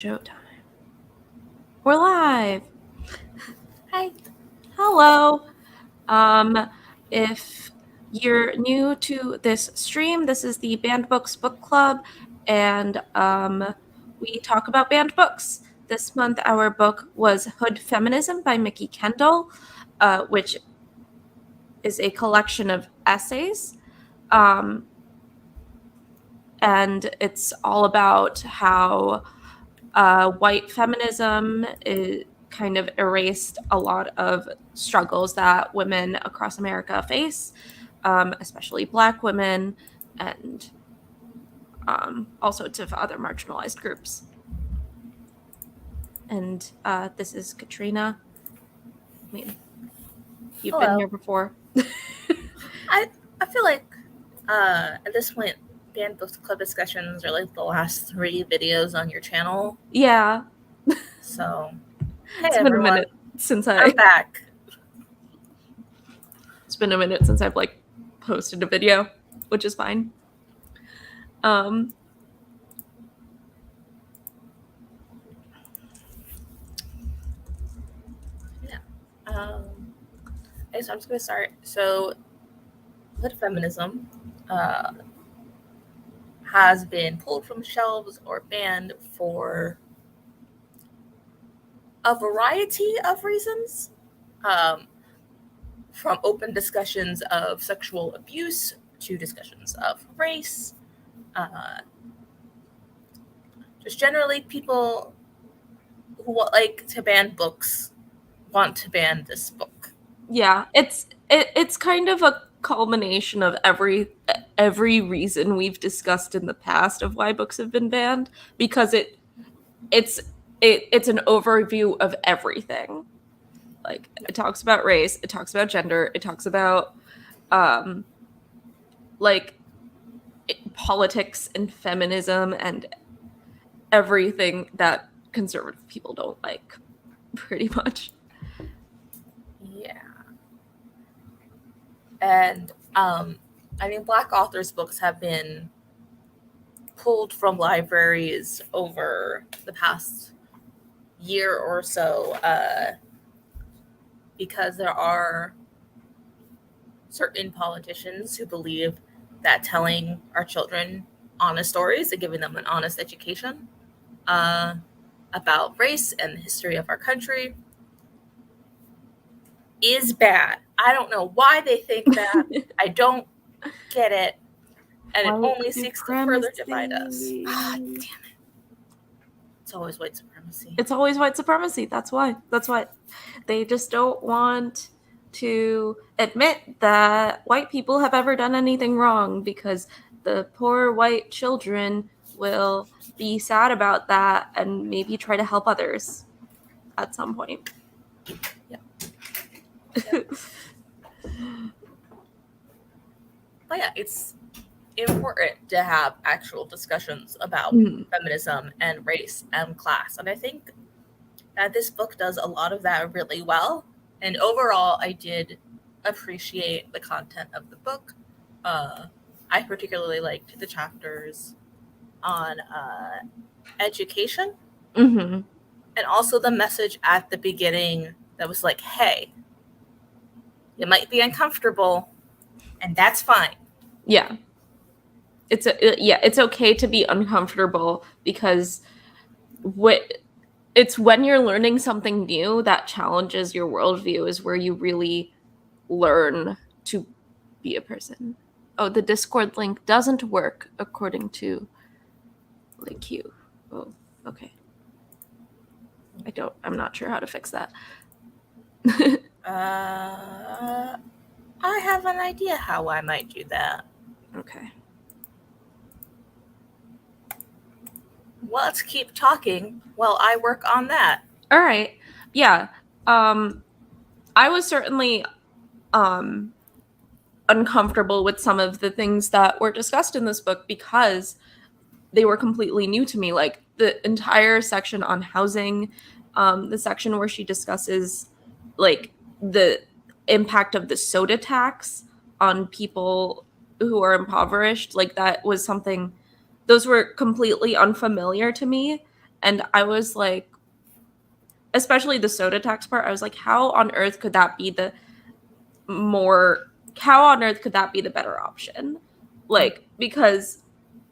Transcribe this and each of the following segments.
Showtime. We're live. Hi. Hello. If you're new to this stream, this is the Banned Books Book Club, and we talk about banned books. This month, our book was Hood Feminism by Mikki Kendall, which is a collection of essays. And it's all about how white feminism kind of erased a lot of struggles that women across America face, especially Black women and all sorts of other marginalized groups. And this is Katrina. I mean, you've Hello. been here before. I feel like at this point, Banned Books Club discussions are like the last 3 videos on your channel. Yeah. So, hey It's everyone. been a minute since I'm back. It's been a minute since I've like posted a video, which is fine. So I'm just gonna start. So, Hood Feminism has been pulled from shelves or banned for a variety of reasons. From open discussions of sexual abuse to discussions of race. Just generally, people who like to ban books want to ban this book. Yeah, it's kind of a culmination of every reason we've discussed in the past of why books have been banned, because it's an overview of everything. Like, it talks about race, it talks about gender, it talks about politics and feminism and everything that conservative people don't like, pretty much. Yeah. And I mean, Black authors' books have been pulled from libraries over the past year or so because there are certain politicians who believe that telling our children honest stories and giving them an honest education about race and the history of our country is bad. I don't know why they think that. I don't get it. And it only seeks to further divide us. Ah, damn it. It's always white supremacy. It's always white supremacy. That's why. They just don't want to admit that white people have ever done anything wrong, because the poor white children will be sad about that and maybe try to help others at some point. Yeah. But yeah, it's important to have actual discussions about feminism and race and class. And I think that this book does a lot of that really well. And overall, I did appreciate the content of the book. I particularly liked the chapters on education. Mm-hmm. And also the message at the beginning that was like, hey, it might be uncomfortable, and that's fine. Yeah. It's okay to be uncomfortable, because it's when you're learning something new that challenges your worldview is where you really learn to be a person. Oh, the Discord link doesn't work according to like you. Oh, okay. I'm not sure how to fix that. I have an idea how I might do that. Okay. Let's keep talking while I work on that. All right. Yeah. I was certainly uncomfortable with some of the things that were discussed in this book because they were completely new to me. Like the entire section on housing, the section where she discusses like the impact of the soda tax on people who are impoverished, like that was something, those were completely unfamiliar to me. And I was like, especially the soda tax part, I was like, how on earth could that be the better option? Like, because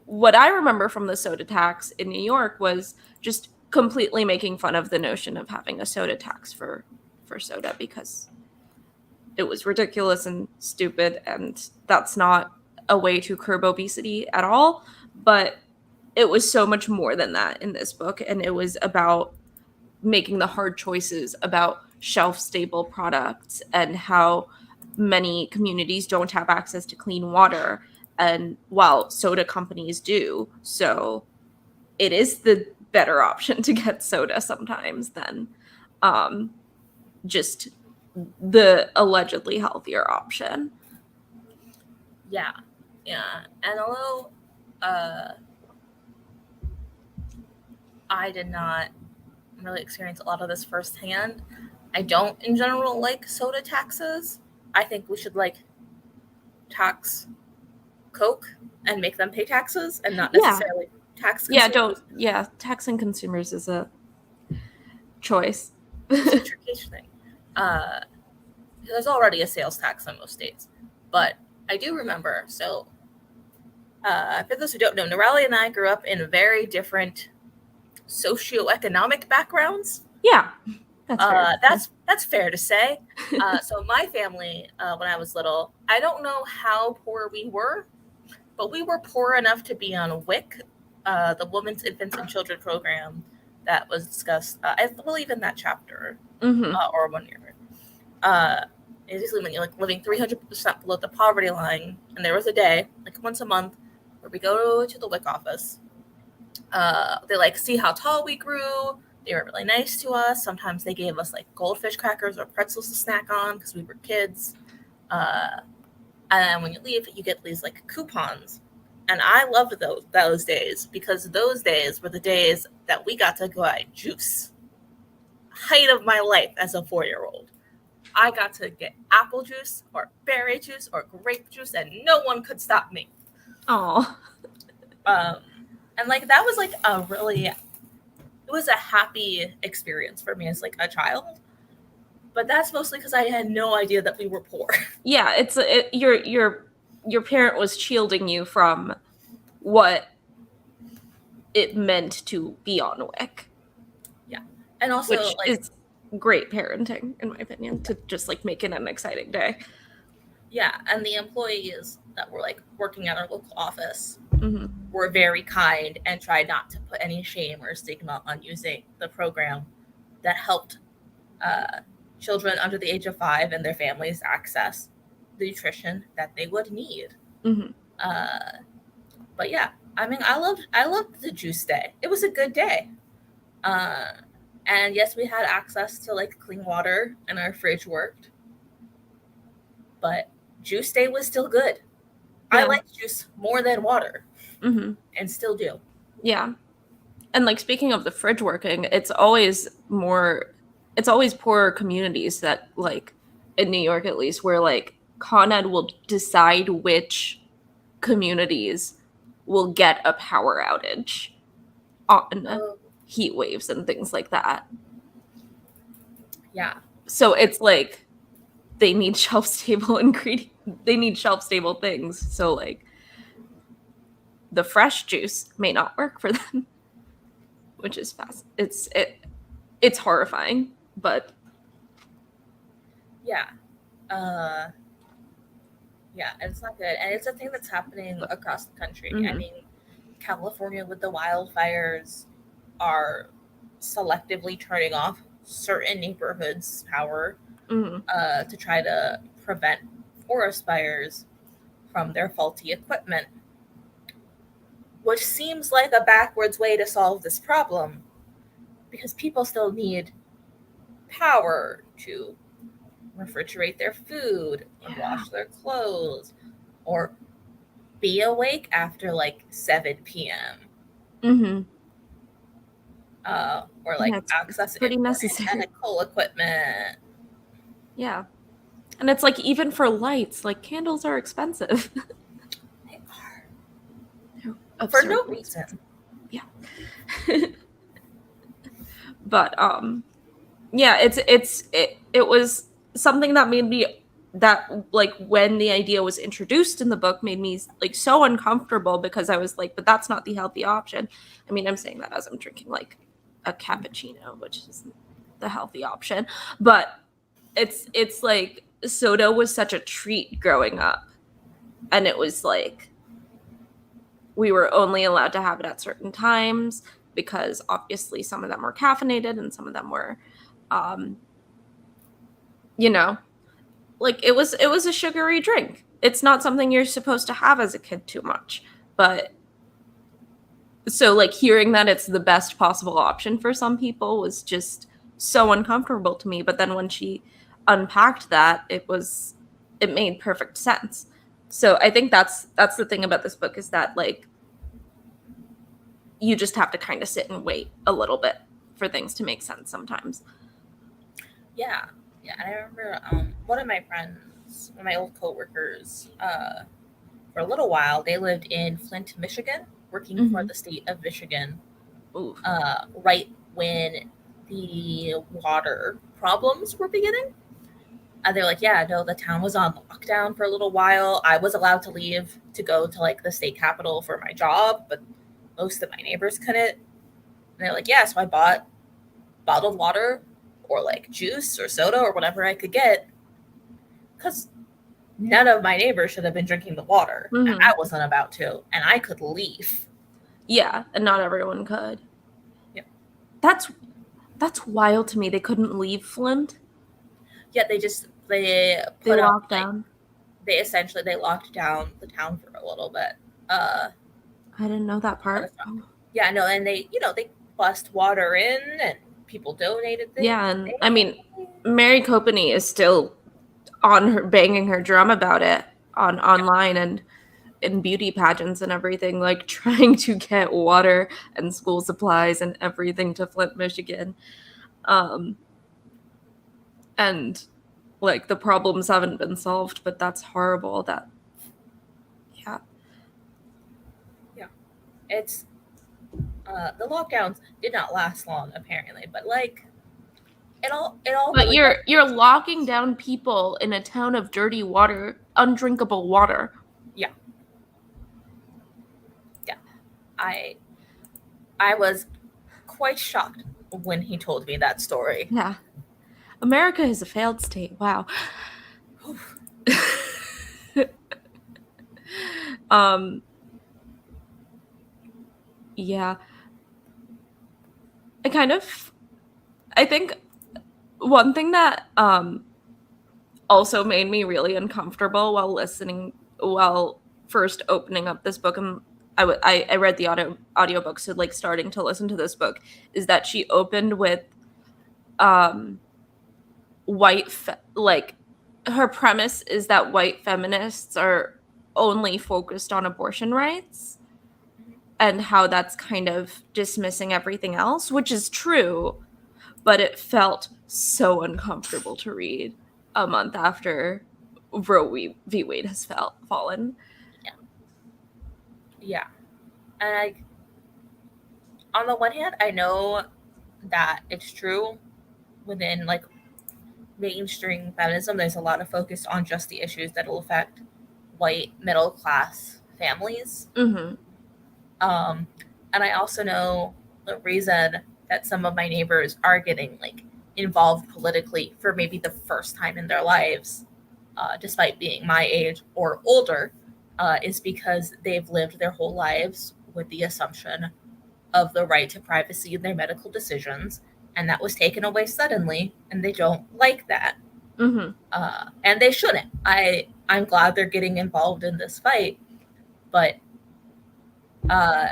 what I remember from the soda tax in New York was just completely making fun of the notion of having a soda tax for soda, because it was ridiculous and stupid, and that's not a way to curb obesity at all. But it was so much more than that in this book, and it was about making the hard choices about shelf stable products and how many communities don't have access to clean water, and while soda companies do. So it is the better option to get soda sometimes than just the allegedly healthier option. Yeah. And although I did not really experience a lot of this firsthand, I don't in general like soda taxes. I think we should tax Coke and make them pay taxes and not necessarily tax consumers. Taxing consumers is a choice. It's a tricky thing. There's already a sales tax in most states, but I do remember. So, for those who don't know, Norali and I grew up in very different socioeconomic backgrounds. Yeah, that's fair to say. So my family, when I was little, I don't know how poor we were, but we were poor enough to be on WIC, the Women's Infants and Children program that was discussed, I believe, in that chapter, or 1 year. It's usually when you're living 300% below the poverty line, and there was a day, once a month, where we go to the WIC office. They see how tall we grew. They were really nice to us. Sometimes they gave us goldfish crackers or pretzels to snack on because we were kids. And when you leave, you get these coupons. And I loved those days, because those days were the days that we got to go out juice. Height of my life as a 4-year-old. I got to get apple juice or berry juice or grape juice, and no one could stop me. Oh. And that was it was a happy experience for me as a child. But that's mostly because I had no idea that we were poor. Yeah, your parent was shielding you from what it meant to be on WIC. Yeah, and also which is great parenting, in my opinion, to just make it an exciting day. Yeah, and the employees that were working at our local office were very kind and tried not to put any shame or stigma on using the program that helped children under the age of 5 and their families access the nutrition that they would need. But yeah, I mean, I loved the juice day. It was a good day. And yes, we had access to clean water, and our fridge worked. But juice day was still good. Yeah. I like juice more than water, and still do. Yeah. And speaking of the fridge working, it's always poorer communities that in New York, at least, where Con Ed will decide which communities will get a power outage on heat waves and things like that. Yeah. So it's they need shelf-stable ingredients. They need shelf-stable things. So the fresh juice may not work for them, which is fast. It's horrifying, but yeah, it's not good, and it's a thing that's happening across the country. I mean, California with the wildfires are selectively turning off certain neighborhoods' power to try to prevent forest fires from their faulty equipment, which seems like a backwards way to solve this problem, because people still need power to refrigerate their food or wash their clothes or be awake after 7 p.m. Or access pretty necessary medical equipment. Yeah. And it's even for lights, candles are expensive. They are. For no reason. Yeah. But yeah, it was something that made me, that like when the idea was introduced in the book, made me like so uncomfortable, because I was like, but that's not the healthy option. I mean, I'm saying that as I'm drinking like a cappuccino, which is the healthy option, but it's like soda was such a treat growing up, and it was like we were only allowed to have it at certain times, because obviously some of them were caffeinated and some of them were um you know, like it was a sugary drink. It's not something you're supposed to have as a kid too much. But so like hearing that it's the best possible option for some people was just so uncomfortable to me. But then when she unpacked that, it made perfect sense. So I think that's the thing about this book, is that like you just have to kind of sit and wait a little bit for things to make sense sometimes. Yeah, yeah. And I remember one of my friends, one of my old coworkers, for a little while, they lived in Flint, Michigan, working for Mm-hmm. the state of Michigan, Ooh. right when the water problems were beginning. And they're like, yeah, no, the town was on lockdown for a little while. I was allowed to leave to go to like the state capital for my job, but most of my neighbors couldn't. And they're like, yeah, so I bought bottled water or like juice or soda or whatever I could get, because none of my neighbors should have been drinking the water, and Mm-hmm. I wasn't about to, and I could leave. Yeah, and not everyone could. Yeah, That's that's wild to me. They couldn't leave Flint. yeah. They They put up locked like down. they locked down the town for a little bit. Uh, I didn't know that part. Oh. yeah, no, and they bust water in, and people donated things. Yeah, and I mean, Mary Copeny is still on her banging her drum about it on Yeah, online and in beauty pageants and everything, like trying to get water and school supplies and everything to Flint, Michigan. Um, and like the problems haven't been solved, but that's horrible. That yeah. yeah. It's the lockdowns did not last long apparently, but like it all But really does. you're locking down people in a town of dirty water, undrinkable water. Yeah, yeah. I I was quite shocked when he told me that story. Yeah. America is a failed state. Wow. um yeah. I kind of I think one thing that also made me really uncomfortable while first opening up this book, and I read the audiobook, so like starting to listen to this book, is that she opened with um like her premise is that white feminists are only focused on abortion rights, and how that's kind of dismissing everything else, which is true, but it felt so uncomfortable to read a month after Roe v. Wade has fallen. Yeah, yeah. And on the one hand, I know that it's true within like mainstream feminism. There's a lot of focus on just the issues that will affect white middle class families. Mm-hmm. Um, and I also know the reason that some of my neighbors are getting like involved politically for maybe the first time in their lives, despite being my age or older, is because they've lived their whole lives with the assumption of the right to privacy in their medical decisions, and that was taken away suddenly, and they don't like that, Mm-hmm. and they shouldn't. I'm glad they're getting involved in this fight, but uh,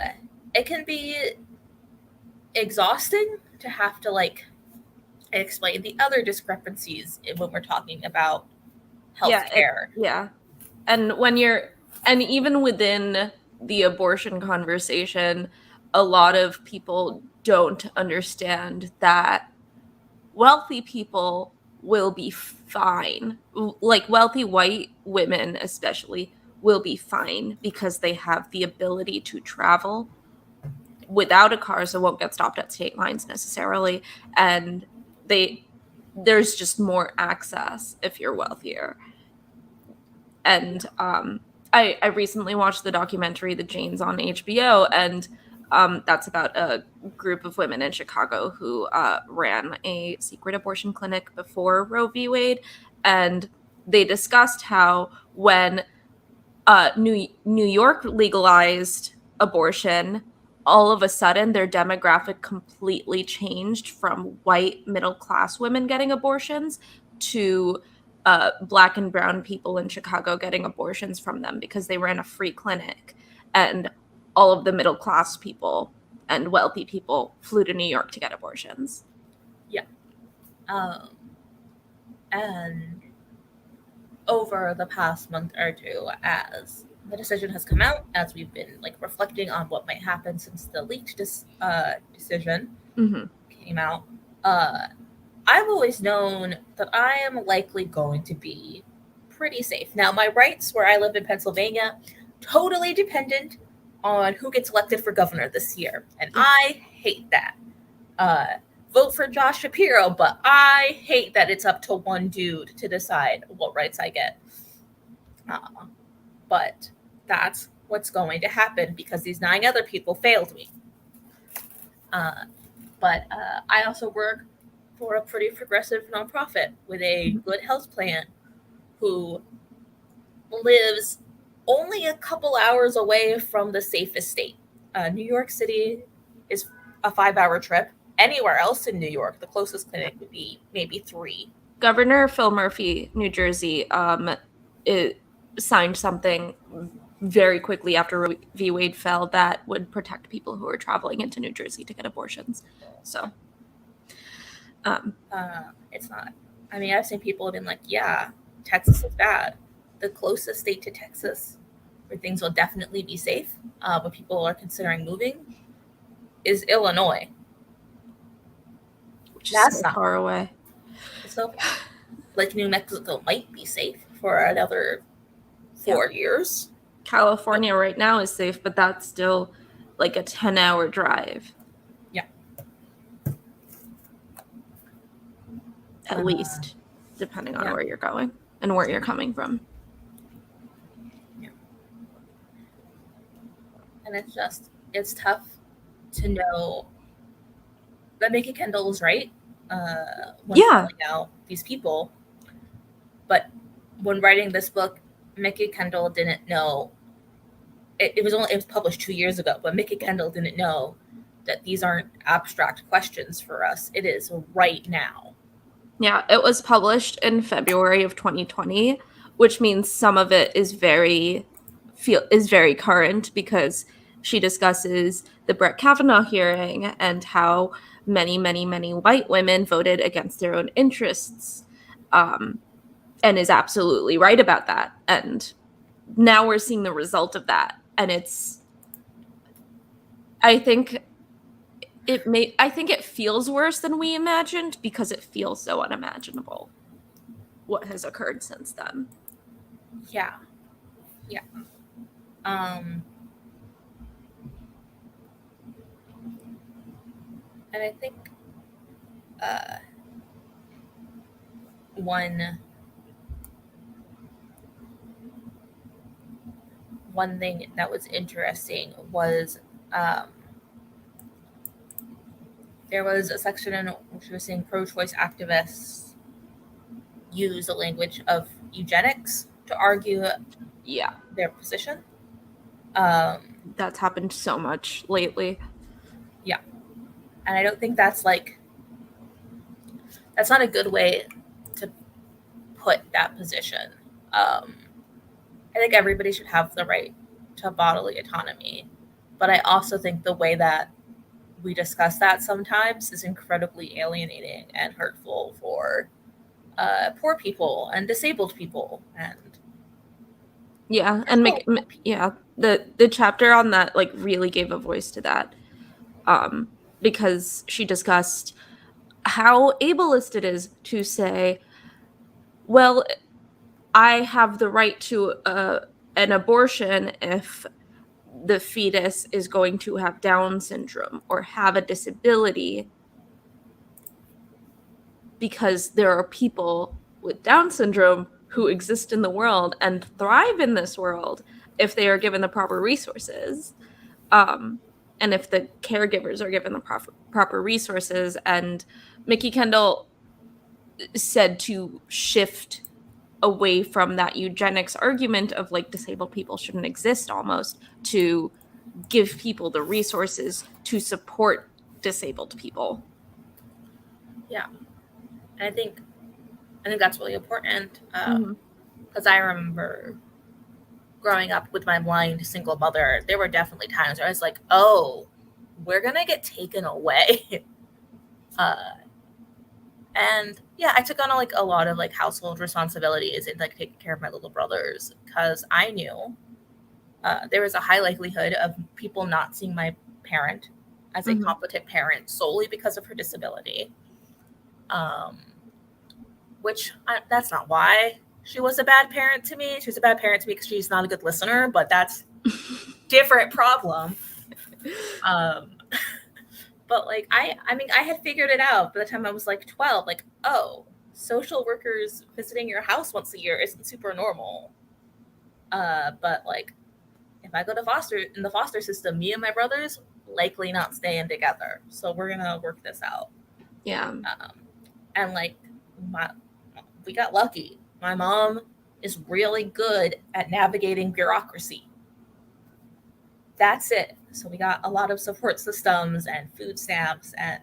it can be exhausting to have to like explain the other discrepancies when we're talking about healthcare. Yeah. And and even within the abortion conversation, a lot of people don't understand that wealthy people will be fine. Like wealthy white women especially will be fine because they have the ability to travel. without a car, so won't get stopped at state lines necessarily, and there's just more access if you're wealthier. And I recently watched the documentary The Janes on HBO, and that's about a group of women in Chicago who ran a secret abortion clinic before Roe v. Wade, and they discussed how when New York legalized abortion, all of a sudden their demographic completely changed from white middle class women getting abortions to Black and brown people in Chicago getting abortions from them, because they ran a free clinic, and all of the middle class people and wealthy people flew to New York to get abortions. Yeah. And over the past month or two, as the decision has come out, as we've been like reflecting on what might happen since the leaked decision came out, I've always known that I am likely going to be pretty safe. Now, my rights where I live in Pennsylvania, totally dependent on who gets elected for governor this year, and I hate that. Vote for Josh Shapiro, but I hate that it's up to one dude to decide what rights I get. But that's what's going to happen because these 9 other people failed me. But I also work for a pretty progressive nonprofit with a good health plan who lives only a couple hours away from the safest state. New York City is a 5-hour trip. Anywhere else in New York, the closest clinic would be maybe 3. Governor Phil Murphy, New Jersey, signed something very quickly after Roe v. Wade fell that would protect people who are traveling into New Jersey to get abortions. So, it's not. I mean, I've seen people have been like, yeah, Texas is bad. The closest state to Texas where things will definitely be safe, when people are considering moving, is Illinois. Which is so far away. So, like, New Mexico might be safe for another 4 years. California right now is safe, but that's still like a 10-hour drive. Yeah. At least, depending on where you're going and where you're coming from. Yeah. And it's tough to know that Mikki Kendall was right when calling out these people. But when writing this book, Mikki Kendall didn't know. It was published 2 years ago, but Mikki Kendall didn't know that these aren't abstract questions for us. It is right now. Yeah, it was published in February of 2020, which means some of it is very current, because she discusses the Brett Kavanaugh hearing and how many, many, many white women voted against their own interests, and is absolutely right about that. And now we're seeing the result of that, and I think it feels worse than we imagined, because it feels so unimaginable what has occurred since then. Yeah. And I think one thing that was interesting was there was a section in which was saying pro-choice activists use the language of eugenics to argue their position. That's happened so much lately. Yeah. And I don't think that's not a good way to put that position. I think everybody should have the right to bodily autonomy. But I also think the way that we discuss that sometimes is incredibly alienating and hurtful for poor people and disabled people. And the chapter on that really gave a voice to that, because she discussed how ableist it is to say, well, I have the right to an abortion if the fetus is going to have Down syndrome or have a disability, because there are people with Down syndrome who exist in the world and thrive in this world if they are given the proper resources. And if the caregivers are given the proper resources. And Mikki Kendall said to shift away from that eugenics argument of like disabled people shouldn't exist, almost to give people the resources to support disabled people. Yeah, and I think that's really important, because I remember growing up with my blind single mother. There were definitely times where I was like, "Oh, we're gonna get taken away." And yeah, I took on like a lot of like household responsibilities and like taking care of my little brothers, because I knew there was a high likelihood of people not seeing my parent as a competent parent solely because of her disability. That's not why she was a bad parent to me. She was a bad parent to me because she's not a good listener, but that's different problem. But like I mean, I had figured it out by the time I was like 12. Like, oh, social workers visiting your house once a year isn't super normal. But like, if I go to the foster system, me and my brothers likely not staying together. So we're gonna work this out. Yeah. And like, we got lucky. My mom is really good at navigating bureaucracy. That's it. So we got a lot of support systems and food stamps, and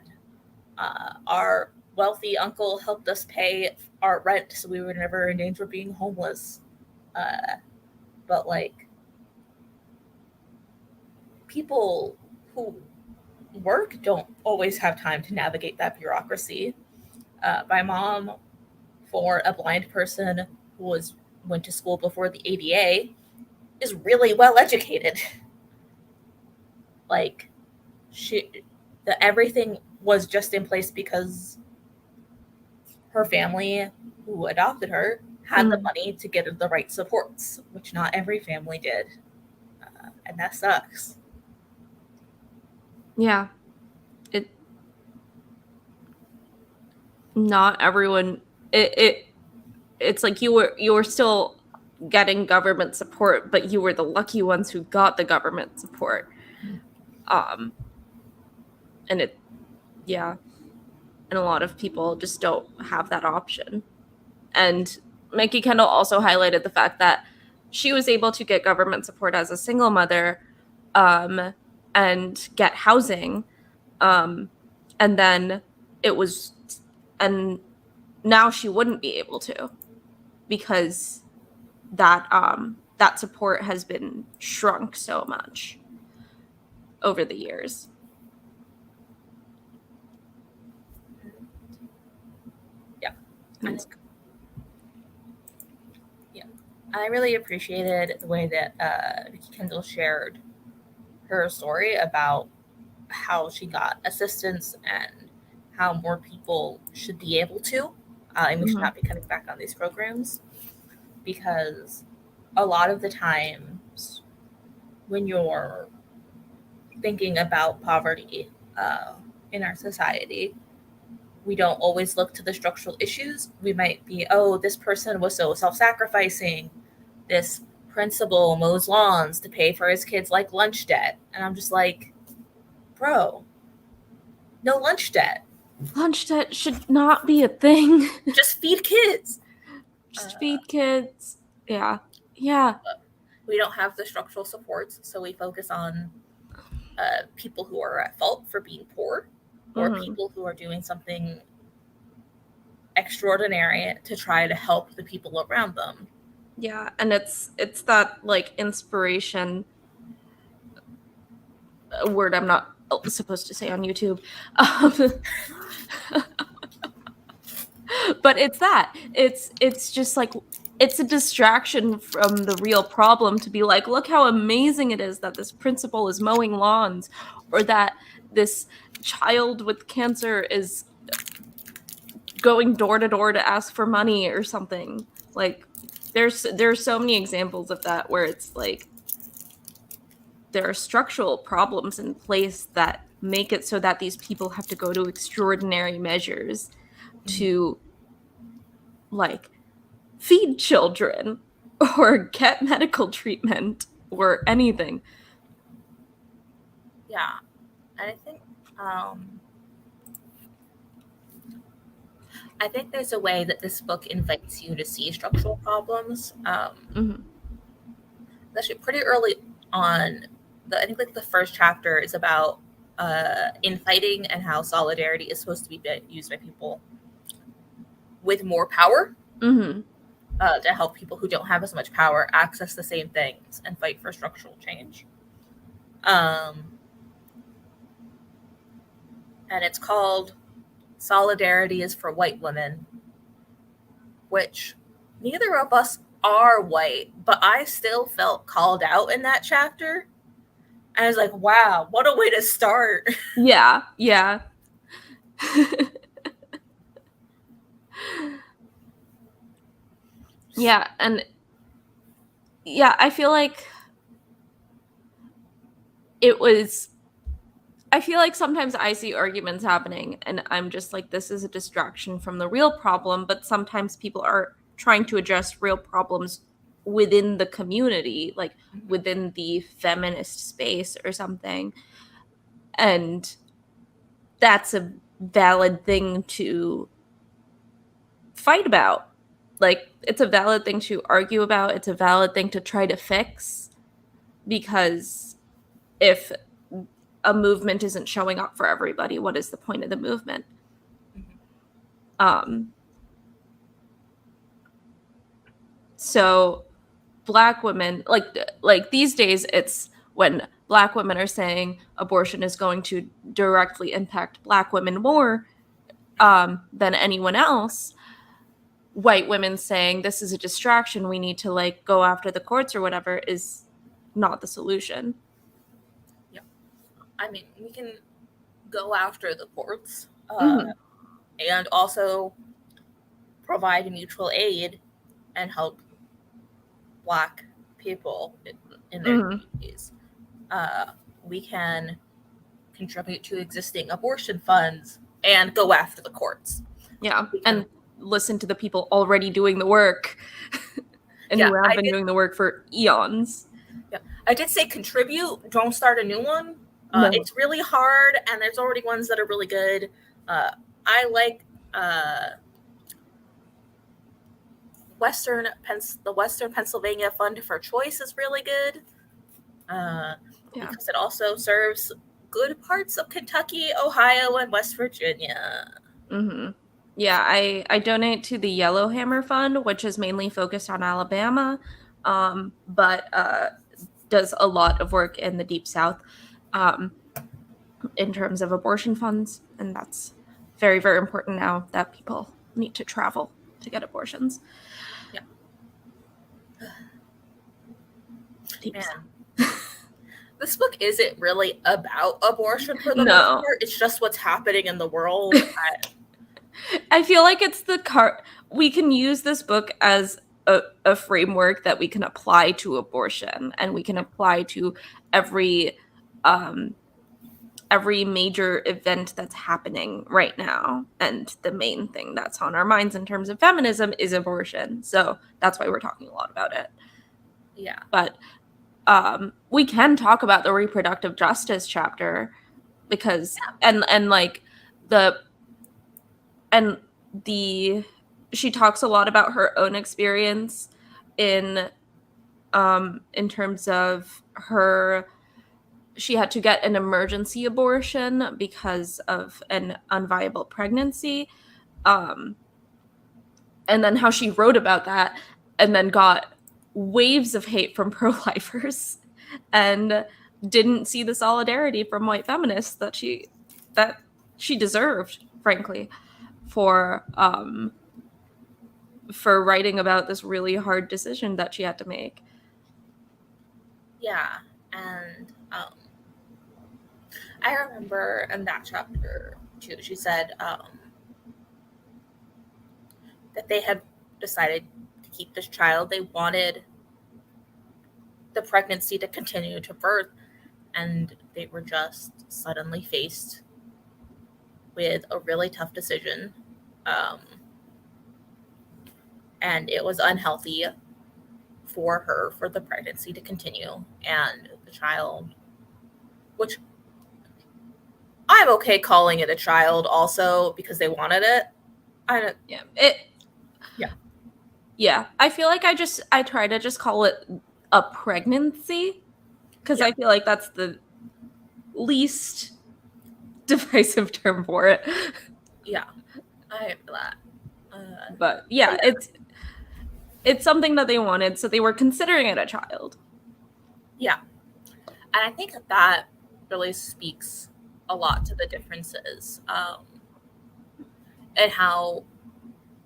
our wealthy uncle helped us pay our rent, so we were never in danger of being homeless. But like, people who work don't always have time to navigate that bureaucracy. My mom, for a blind person who went to school before the ADA, is really well educated. Like, everything was just in place because her family who adopted her had the money to get her the right supports, which not every family did. And that sucks. Yeah. Not everyone, it's like you were still getting government support, but you were the lucky ones who got the government support. And and a lot of people just don't have that option. And Mikki Kendall also highlighted the fact that she was able to get government support as a single mother, and get housing, and then and now she wouldn't be able to, because that support has been shrunk so much over the years. I really appreciated the way that Mikki Kendall shared her story about how she got assistance and how more people should be able to. And we should not be cutting back on these programs, because a lot of the times when you're thinking about poverty in our society, we don't always look to the structural issues. We might be, oh, this person was so self-sacrificing. This principal mows lawns to pay for his kids' like lunch debt. And I'm just like, bro, no lunch debt. Lunch debt should not be a thing. Just feed kids. Just feed kids. Yeah. Yeah. We don't have the structural supports, so we focus on people who are at fault for being poor, or people who are doing something extraordinary to try to help the people around them. Yeah, and it's that like inspiration, a word I'm not supposed to say on YouTube. But it's just like, it's a distraction from the real problem to be like, look how amazing it is that this principal is mowing lawns, or that this child with cancer is going door to door to ask for money or something. Like, there's so many examples of that where it's like, there are structural problems in place that make it so that these people have to go to extraordinary measures to like feed children or get medical treatment or anything. Yeah. And I think there's a way that this book invites you to see structural problems. Actually, pretty early on, I think like the first chapter is about infighting and how solidarity is supposed to be used by people with more power to help people who don't have as much power access the same things and fight for structural change. And it's called Solidarity is for White Women, which neither of us are white, but I still felt called out in that chapter. And I was like, wow, what a way to start. Yeah. Yeah, and yeah, I feel like sometimes I see arguments happening and I'm just like, this is a distraction from the real problem, but sometimes people are trying to address real problems within the community, like within the feminist space or something. And that's a valid thing to fight about. Like, it's a valid thing to argue about, it's a valid thing to try to fix, because if a movement isn't showing up for everybody, what is the point of the movement? So Black women, like these days, it's when Black women are saying abortion is going to directly impact Black women more than anyone else. White women saying this is a distraction, we need to like go after the courts or whatever, is not the solution. Yeah, I mean, we can go after the courts and also provide mutual aid and help Black people in their communities. We can contribute to existing abortion funds and go after the courts. Yeah, and listen to the people already doing the work and who have been doing the work for eons. Yeah, I did say contribute, don't start a new one. No. It's really hard, and there's already ones that are really good. I like the Western Pennsylvania Fund for Choice is really good because it also serves good parts of Kentucky, Ohio, and West Virginia. Yeah, I donate to the Yellowhammer Fund, which is mainly focused on Alabama, but does a lot of work in the Deep South in terms of abortion funds. And that's very, very important now that people need to travel to get abortions. Yeah. Deep This book isn't really about abortion for the most part. It's just what's happening in the world. I feel like it's we can use this book as a framework that we can apply to abortion, and we can apply to every major event that's happening right now. And the main thing that's on our minds in terms of feminism is abortion. So that's why we're talking a lot about it. Yeah. But we can talk about the reproductive justice chapter because she talks a lot about her own experience in terms of she had to get an emergency abortion because of an unviable pregnancy. And then how she wrote about that and then got waves of hate from pro-lifers and didn't see the solidarity from white feminists that she deserved, frankly, for writing about this really hard decision that she had to make. Yeah, and I remember in that chapter too, she said that they had decided to keep this child. They wanted the pregnancy to continue to birth, and they were just suddenly faced with a really tough decision. And it was unhealthy for her for the pregnancy to continue, and the child, which I'm okay calling it a child also because they wanted it. Yeah, I feel like I try to just call it a pregnancy because I feel like that's the least divisive term for it. Yeah, I feel that. But yeah, it's something that they wanted, so they were considering it a child. Yeah, and I think that really speaks a lot to the differences, and how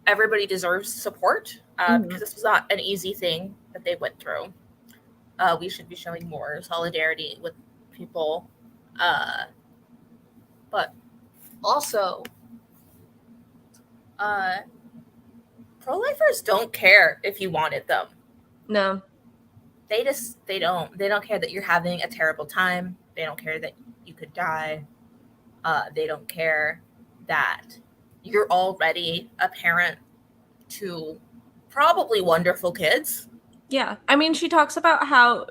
everybody deserves support, because this was not an easy thing that they went through. We should be showing more solidarity with people, but also, pro-lifers don't care if you wanted them. No. They don't care that you're having a terrible time. They don't care that you could die. They don't care that you're already a parent to probably wonderful kids. Yeah. I mean, she talks about how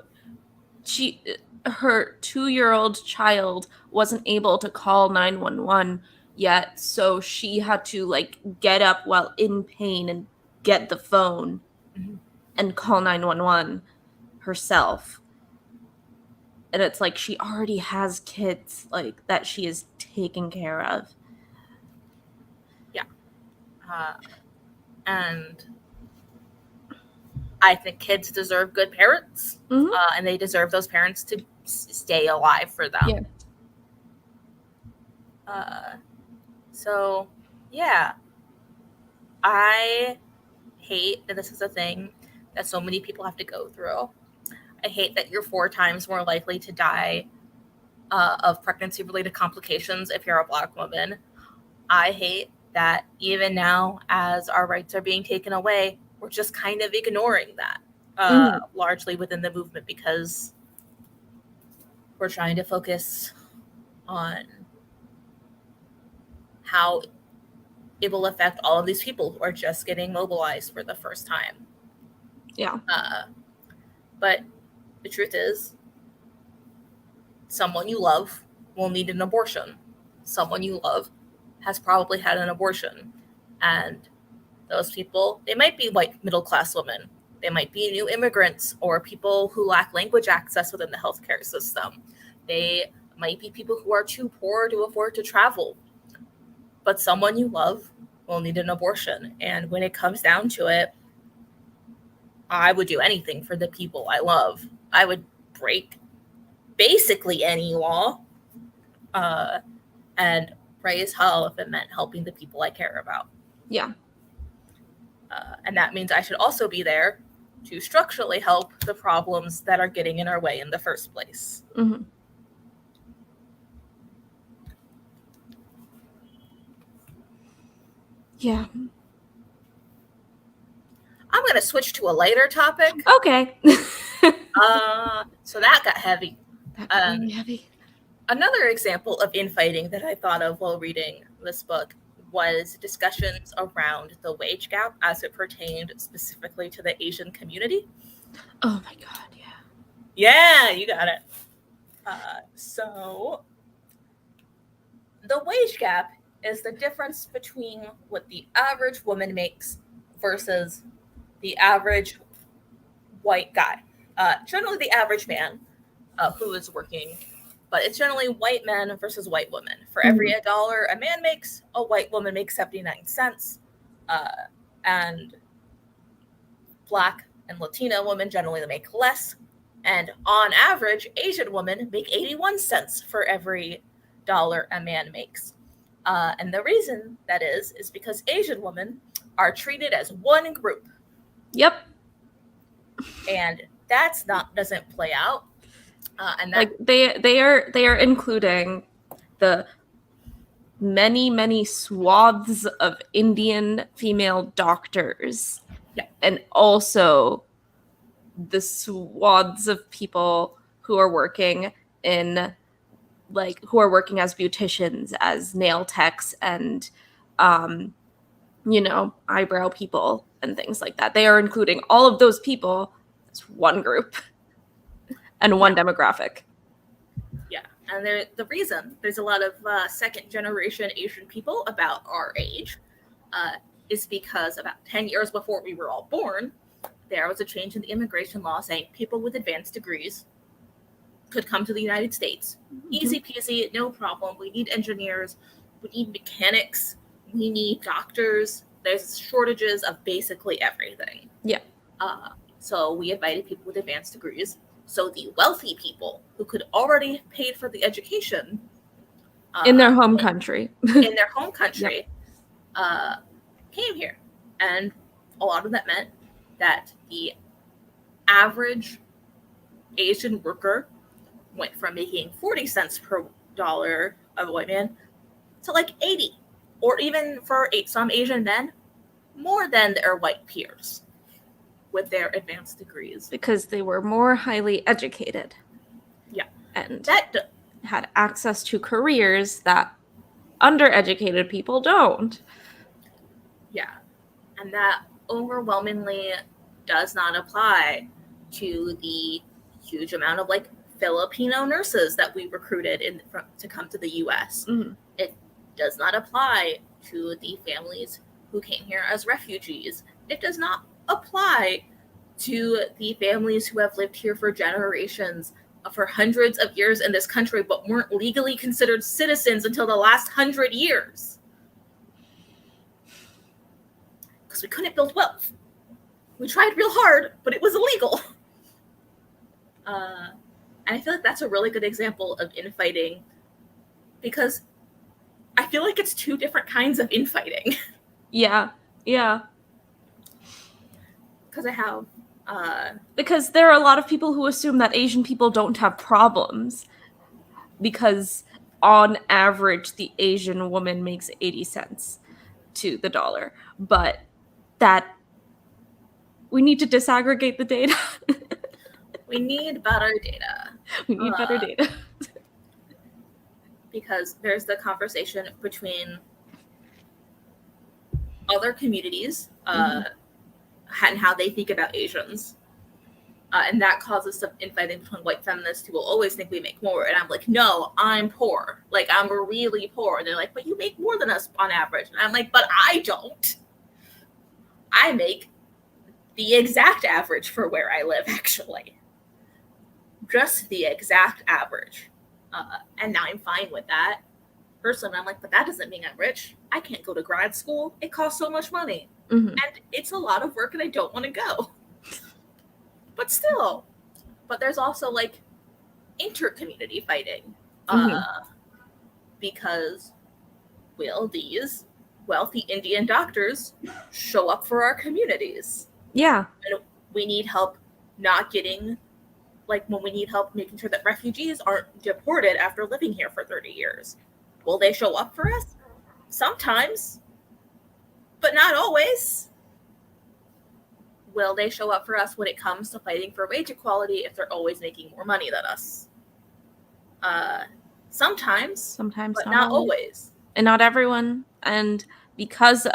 her 2-year-old child wasn't able to call 911 yet, so she had to like get up while in pain and get the phone and call 911 herself. And it's like she already has kids like that she is taking care of. Yeah. And I think kids deserve good parents, and they deserve those parents to stay alive for them. Yeah. So, yeah. I hate that this is a thing that so many people have to go through. I hate that you're 4 times more likely to die of pregnancy-related complications if you're a Black woman. I hate that even now, as our rights are being taken away, we're just kind of ignoring that, largely within the movement, because we're trying to focus on how it will affect all of these people who are just getting mobilized for the first time. Yeah. But the truth is, someone you love will need an abortion. Someone you love has probably had an abortion. And those people, they might be white middle-class women. They might be new immigrants or people who lack language access within the healthcare system. They might be people who are too poor to afford to travel. But someone you love will need an abortion. And when it comes down to it, I would do anything for the people I love. I would break basically any law, and raise hell if it meant helping the people I care about. Yeah. And that means I should also be there to structurally help the problems that are getting in our way in the first place. Mm-hmm. Yeah. I'm going to switch to a lighter topic. Okay. So that got heavy. That got really heavy. Another example of infighting that I thought of while reading this book was discussions around the wage gap as it pertained specifically to the Asian community. Oh my God, yeah. Yeah, you got it. So the wage gap is the difference between what the average woman makes versus the average white guy. Generally the average man who is working, but it's generally white men versus white women. For every $1 a man makes, a white woman makes 79 cents. And Black and Latina women generally make less. And on average, Asian women make 81 cents for every $1 a man makes. And the reason that is because Asian women are treated as one group. Yep. And doesn't play out. And that, like they are including the many swaths of Indian female doctors, and also the swaths of people who are working in like who are working as beauticians, as nail techs, and eyebrow people and things like that. They are including all of those people as one group and one demographic. Yeah, and the reason there's a lot of second generation Asian people about our age is because about 10 years before we were all born, there was a change in the immigration law saying people with advanced degrees could come to the United States. Mm-hmm. Easy peasy, no problem. We need engineers, we need mechanics, we need doctors. There's shortages of basically everything. Yeah. So we invited people with advanced degrees. So the wealthy people who could already pay for the education in their home country, came here. And a lot of that meant that the average Asian worker went from making 40 cents per dollar of a white man to like 80, or even for some Asian men, more than their white peers with their advanced degrees. Because they were more highly educated. Yeah. And that had access to careers that undereducated people don't. Yeah. And that overwhelmingly does not apply to the huge amount of like Filipino nurses that we recruited to come to the US. Mm-hmm. It does not apply to the families who came here as refugees. It does not apply to the families who have lived here for generations, for hundreds of years in this country, but weren't legally considered citizens until the last 100 years. Because we couldn't build wealth. We tried real hard, but it was illegal. And I feel like that's a really good example of infighting, because I feel like it's two different kinds of infighting. Yeah. Because I have... because there are a lot of people who assume that Asian people don't have problems, because on average, the Asian woman makes 80 cents to the dollar. But that we need to disaggregate the data. We need better data. We need better data. Because there's the conversation between other communities and how they think about Asians. And that causes some infighting between white feminists who will always think we make more. And I'm like, no, I'm poor. Like, I'm really poor. And they're like, but you make more than us on average. And I'm like, but I don't. I make the exact average for where I live, actually. Just the exact average. And now I'm fine with that. Personally, I'm like, but that doesn't mean I'm rich. I can't go to grad school. It costs so much money. Mm-hmm. And it's a lot of work and I don't want to go. But still. But there's also like inter-community fighting. Because will these wealthy Indian doctors show up for our communities? Yeah. And we need help not getting... like when we need help making sure that refugees aren't deported after living here for 30 years. Will they show up for us? Sometimes, but not always. Will they show up for us when it comes to fighting for wage equality if they're always making more money than us? Sometimes, but not always. And not everyone. And because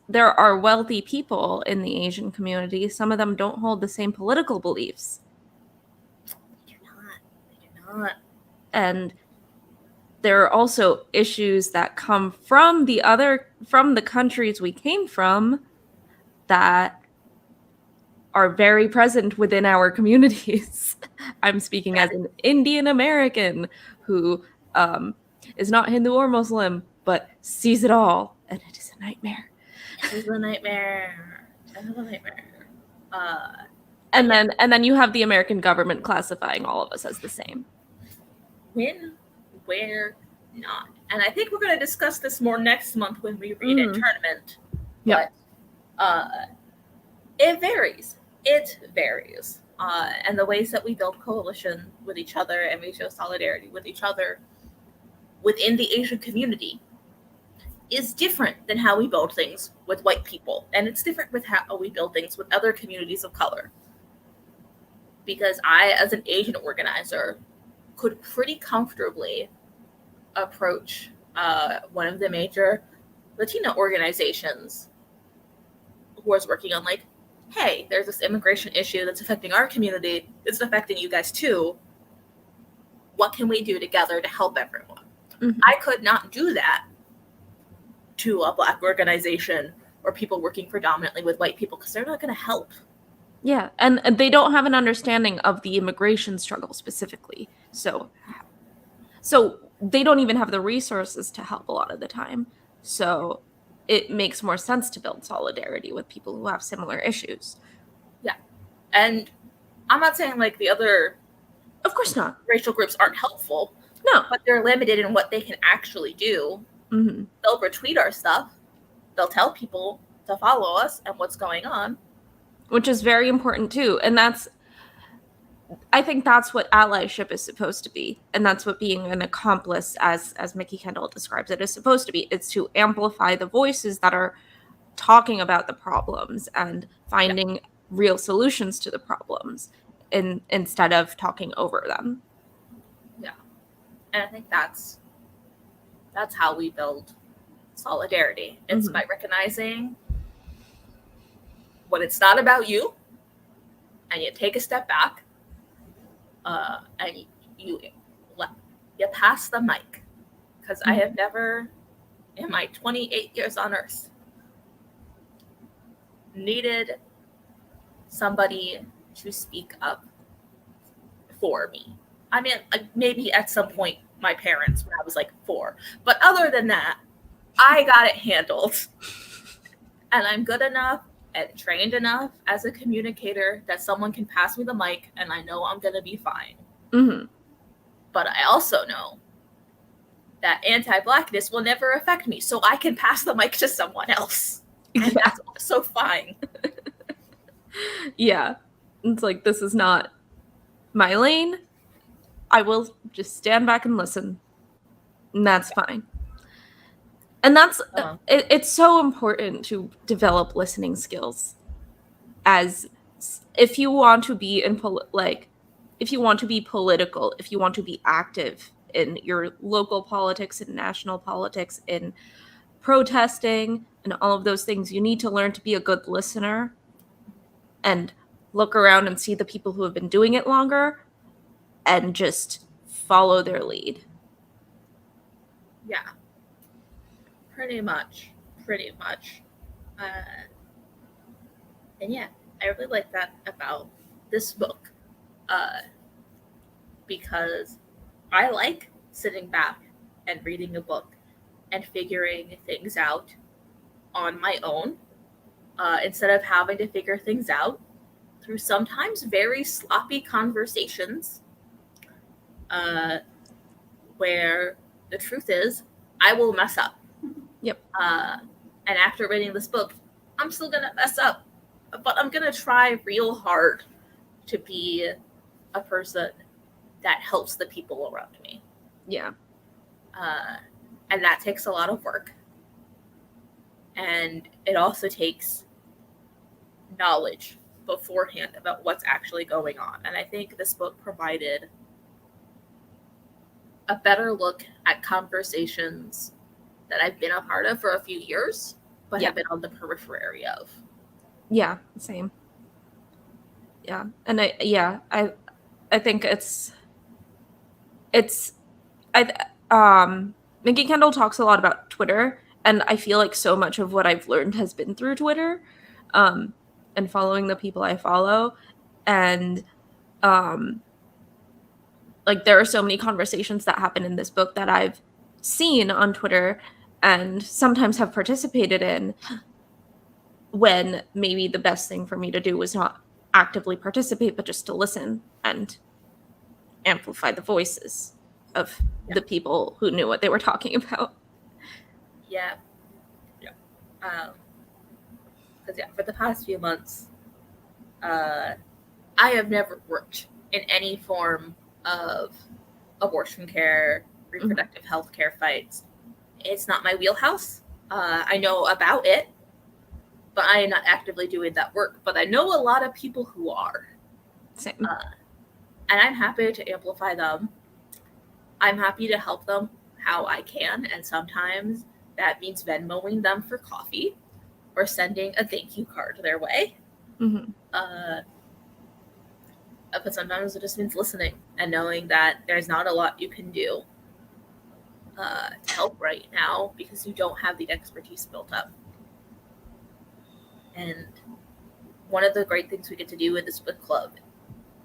there are wealthy people in the Asian community, some of them don't hold the same political beliefs. They do not. And there are also issues that come from the countries we came from that are very present within our communities. I'm speaking as an Indian American who is not Hindu or Muslim, but sees it all. And it is a nightmare. It is a nightmare. And then you have the American government classifying all of us as the same. When, where, not. And I think we're going to discuss this more next month when we read Internment. Yeah. But it varies. And the ways that we build coalition with each other and we show solidarity with each other within the Asian community is different than how we build things with white people. And it's different with how we build things with other communities of color. because I, as an Asian organizer, could pretty comfortably approach one of the major Latino organizations who was working on, like, hey, there's this immigration issue that's affecting our community. It's affecting you guys too. What can we do together to help everyone? Mm-hmm. I could not do that to a Black organization or people working predominantly with white people because they're not going to help. Yeah, and they don't have an understanding of the immigration struggle specifically. So they don't even have the resources to help a lot of the time. So it makes more sense to build solidarity with people who have similar issues. Yeah. And I'm not saying like the other, of course not, racial groups aren't helpful. No. But they're limited in what they can actually do. Mm-hmm. They'll retweet our stuff. They'll tell people to follow us and what's going on. Which is very important too. And I think that's what allyship is supposed to be. And that's what being an accomplice, as Mikki Kendall describes it, is supposed to be. It's to amplify the voices that are talking about the problems and finding real solutions to the problems instead of talking over them. Yeah. And I think that's how we build solidarity. It's by recognizing when it's not about you and you take a step back and you pass the mic. Because I have never, in my 28 years on Earth, needed somebody to speak up for me. I mean, like, maybe at some point my parents when I was like 4. But other than that, I got it handled. And I'm good enough and trained enough as a communicator that someone can pass me the mic and I know I'm going to be fine. Mm-hmm. But I also know that anti-Blackness will never affect me, so I can pass the mic to someone else. And that's also fine. Yeah. It's like, this is not my lane. I will just stand back and listen. And that's fine. And that's it's so important to develop listening skills. As if you want to be if you want to be political, if you want to be active in your local politics and national politics, in protesting and all of those things, you need to learn to be a good listener and look around and see the people who have been doing it longer and just follow their lead. Yeah. Pretty much. And yeah, I really like that about this book. Because I like sitting back and reading a book and figuring things out on my own, instead of having to figure things out through sometimes very sloppy conversations, where the truth is I will mess up. Yep. And after reading this book, I'm still gonna mess up, but I'm gonna try real hard to be a person that helps the people around me. Yeah. And that takes a lot of work. And it also takes knowledge beforehand about what's actually going on. And I think this book provided a better look at conversations that I've been a part of for a few years, but have been on the periphery of. Yeah, same. Yeah. And I think Mikki Kendall talks a lot about Twitter, and I feel like so much of what I've learned has been through Twitter, and following the people I follow. And like, there are so many conversations that happen in this book that I've seen on Twitter and sometimes have participated in, when maybe the best thing for me to do was not actively participate, but just to listen and amplify the voices of the people who knew what they were talking about. Yeah. Because for the past few months, I have never worked in any form of abortion care, reproductive health care fights. It's not my wheelhouse. I know about it, but I am not actively doing that work. But I know a lot of people who are. Same. and I'm happy to amplify them. I'm happy to help them how I can, and sometimes that means Venmoing them for coffee or sending a thank you card their way. Mm-hmm. But sometimes it just means listening and knowing that there's not a lot you can do to help right now because you don't have the expertise built up. And one of the great things we get to do with this book club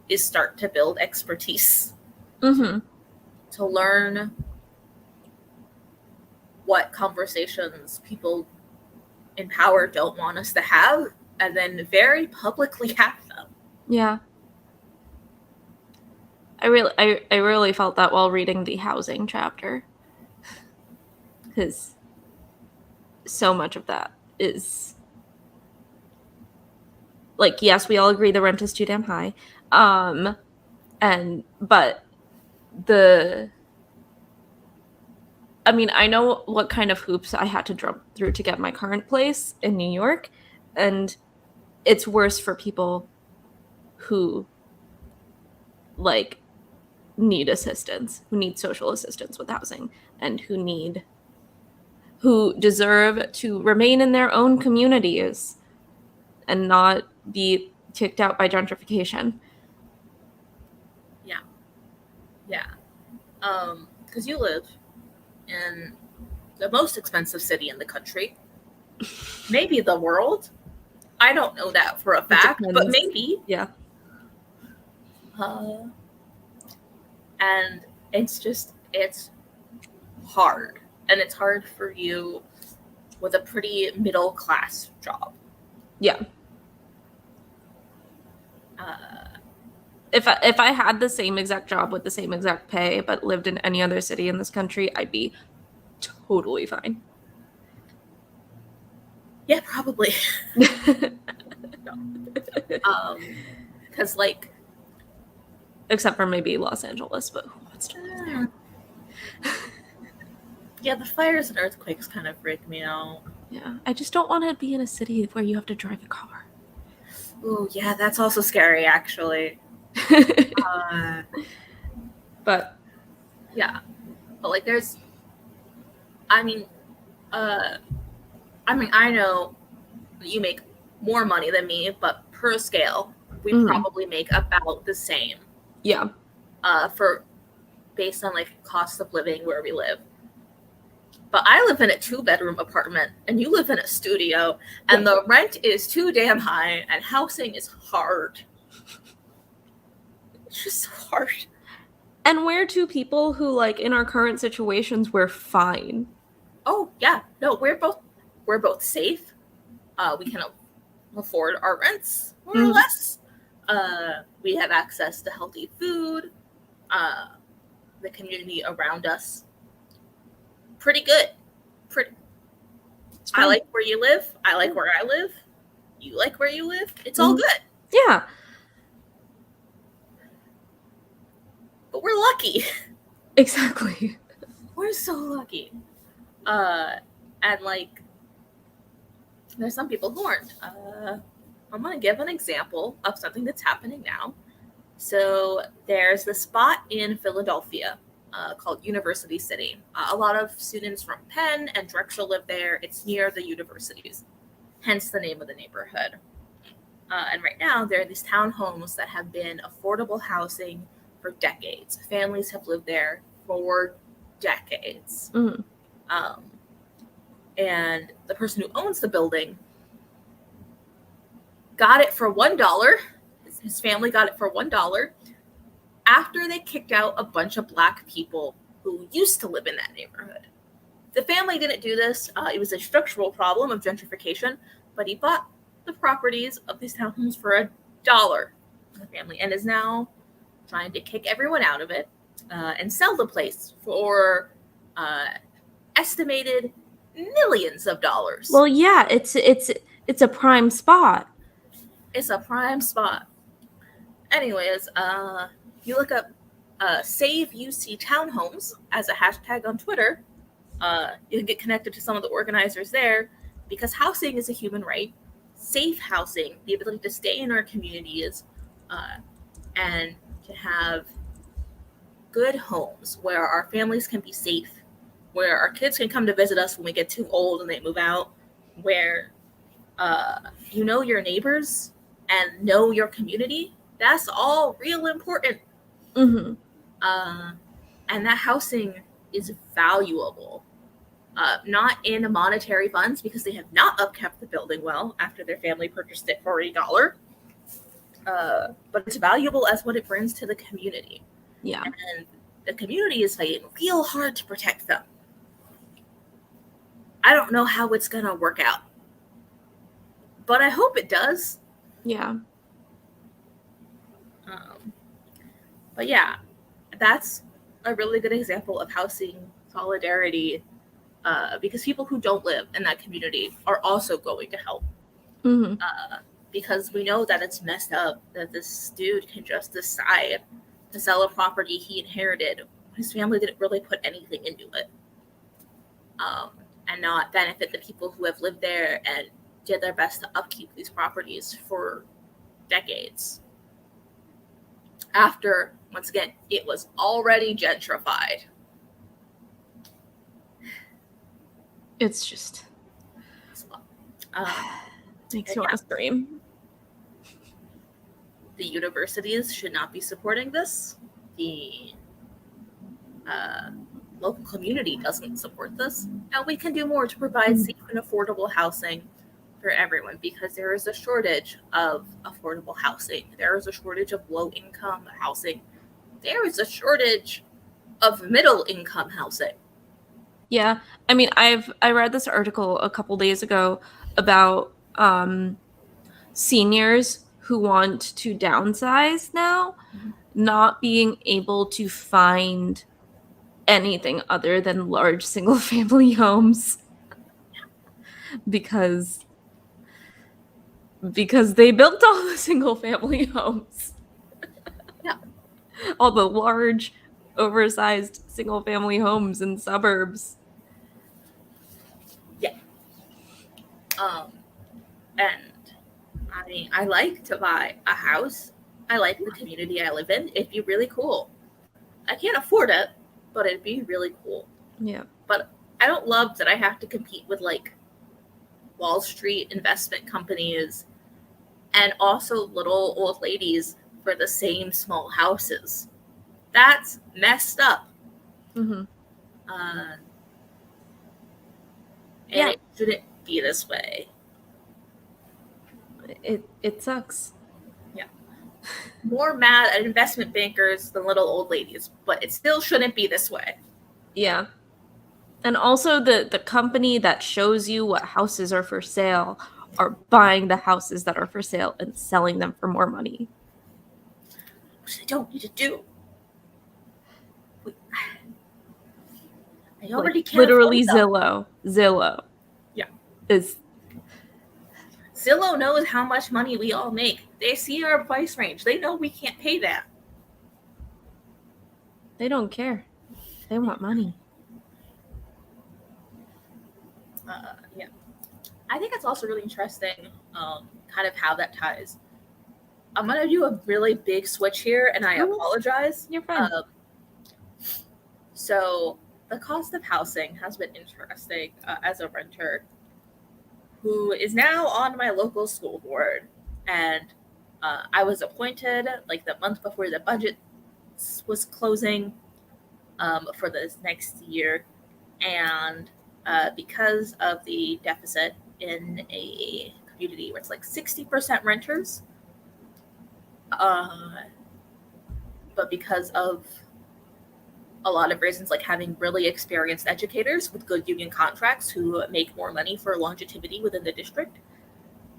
is start to build expertise. Mm-hmm. To learn what conversations people in power don't want us to have, and then very publicly have them. Yeah. I really felt that while reading the housing chapter. Because so much of that is like, yes, we all agree the rent is too damn high. But I mean, I know what kind of hoops I had to jump through to get my current place in New York, and it's worse for people who like need assistance, who need social assistance with housing, and who deserve to remain in their own communities and not be kicked out by gentrification. Yeah. Because you live in the most expensive city in the country, maybe the world. I don't know that for a fact, but maybe. Yeah. And it's hard. And it's hard for you with a pretty middle class job. Yeah. If I had the same exact job with the same exact pay, but lived in any other city in this country, I'd be totally fine. Yeah, probably. Because like, except for maybe Los Angeles, but who wants to live there? Yeah, the fires and earthquakes kind of freak me out. Yeah, I just don't want to be in a city where you have to drive a car. Oh, yeah, that's also scary, actually. But yeah, but like, I know you make more money than me, but per scale, we probably make about the same. Yeah. Based on like cost of living where we live. But I live in a 2-bedroom apartment and you live in a studio, and the rent is too damn high and housing is hard. It's just hard. And we're two people who, like, in our current situations, we're fine. Oh yeah, no, we're both safe. We can afford our rents more or less. We have access to healthy food. The community around us, pretty good. I like where you live. I like where I live. You like where you live. It's all good. Yeah. But we're lucky. Exactly. We're so lucky. And like, there's some people who aren't. I'm going to give an example of something that's happening now. So there's the spot in Philadelphia called University City. A lot of students from Penn and Drexel live there. It's near the universities, hence the name of the neighborhood. And right now, there are these townhomes that have been affordable housing for decades. Families have lived there for decades. And the person who owns the building got it for $1. His family got it for $1 after they kicked out a bunch of Black people who used to live in that neighborhood. The family didn't do this. It was a structural problem of gentrification, but he bought the properties of these townhomes for $1 for the family and is now trying to kick everyone out of it and sell the place for estimated millions of dollars. Well, yeah, it's a prime spot. It's a prime spot. Anyways, you look up Save UC Townhomes as a hashtag on Twitter. You can get connected to some of the organizers there, because housing is a human right. Safe housing, the ability to stay in our communities and to have good homes where our families can be safe, where our kids can come to visit us when we get too old and they move out, where you know your neighbors and know your community. That's all real important. Mm-hmm. And that housing is valuable. Not in monetary funds because they have not upkept the building well after their family purchased it for $1. But it's valuable as what it brings to the community. Yeah. And the community is fighting real hard to protect them. I don't know how it's going to work out, but I hope it does. Yeah. But yeah, that's a really good example of housing solidarity, because people who don't live in that community are also going to help. Mm-hmm. Because we know that it's messed up that this dude can just decide to sell a property he inherited. His family didn't really put anything into it, and not benefit the people who have lived there and did their best to upkeep these properties for decades. After, once again, it was already gentrified. It's just makes you want to scream. The universities should not be supporting this. The local community doesn't support this. And we can do more to provide safe and affordable housing for everyone, because there is a shortage of affordable housing. There is a shortage of low-income housing. There is a shortage of middle-income housing. Yeah. I mean, I read this article a couple days ago about seniors who want to downsize now, not being able to find anything other than large single family homes because they built all the single family homes. Yeah. All the large, oversized single family homes in suburbs. Yeah. And I mean, I like to buy a house. I like the community I live in. It'd be really cool. I can't afford it, but it'd be really cool. Yeah. But I don't love that I have to compete with like Wall Street investment companies and also little old ladies for the same small houses. That's messed up. Mm-hmm. And it shouldn't be this way. It sucks. Yeah. More mad at investment bankers than little old ladies, but it still shouldn't be this way. Yeah. And also the company that shows you what houses are for sale are buying the houses that are for sale and selling them for more money. Which they don't need to do. I already can't literally Zillow. Yeah. Is Zillow knows how much money we all make. They see our price range. They know we can't pay that. They don't care. They want money. Yeah. I think it's also really interesting, kind of how that ties. I'm going to do a really big switch here, and I apologize. You're fine. So the cost of housing has been interesting as a renter who is now on my local school board. And I was appointed like the month before the budget was closing for this next year. And because of the deficit in a community where it's like 60% renters, but because of a lot of reasons, like having really experienced educators with good union contracts who make more money for longevity within the district,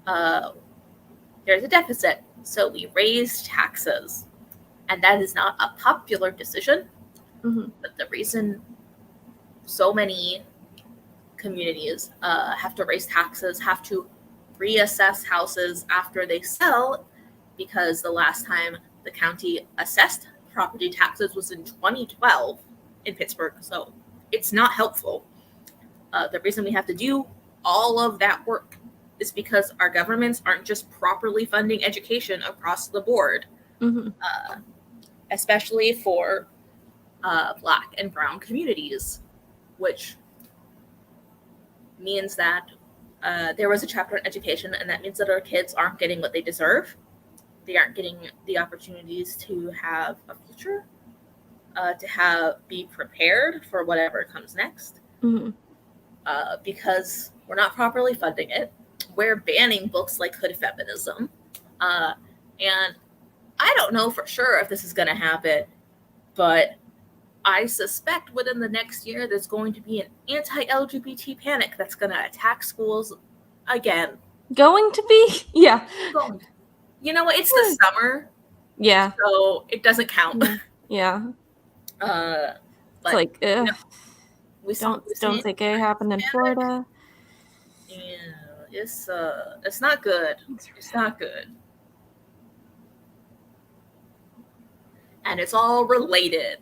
there's a deficit. So we raised taxes, and that is not a popular decision. Mm-hmm. But the reason so many communities have to raise taxes, have to reassess houses after they sell, because the last time the county assessed property taxes was in 2012 in Pittsburgh, so it's not helpful. The reason we have to do all of that work is because our governments aren't just properly funding education across the board. Mm-hmm. especially for Black and brown communities, which means that there was a chapter on education, and that means that our kids aren't getting what they deserve. They aren't getting the opportunities to have a future, to be prepared for whatever comes next, because we're not properly funding it. We're banning books like Hood Feminism, and I don't know for sure if this is going to happen, but I suspect within the next year there's going to be an anti-LGBT panic that's going to attack schools again. Going to be? Yeah. You know what? It's the summer. Yeah. So it doesn't count. Yeah. But, it's like, you know, don't say gay happened in Florida. Yeah, it's not good. It's not good. And it's all related,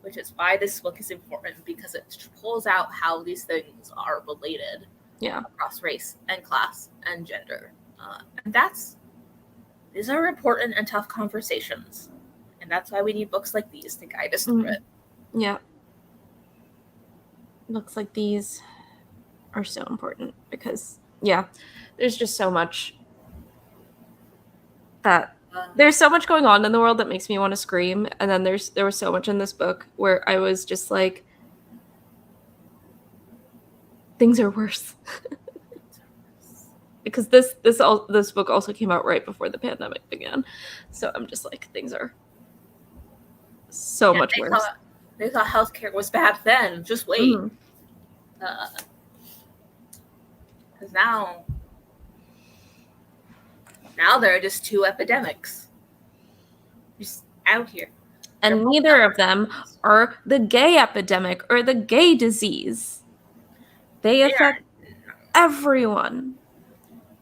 which is why this book is important, because it pulls out how these things are related across race and class and gender. And these are important and tough conversations. And that's why we need books like these to guide us through it. Yeah. Books like these are so important because, there's just so much there's so much going on in the world that makes me want to scream. And then there was so much in this book where I was just like, things are worse. Because this book also came out right before the pandemic began. So I'm just like, things are so much worse. They thought healthcare was bad then. Just wait. Because now there are just two epidemics just out here. And neither of them are the gay epidemic or the gay disease. They affect everyone.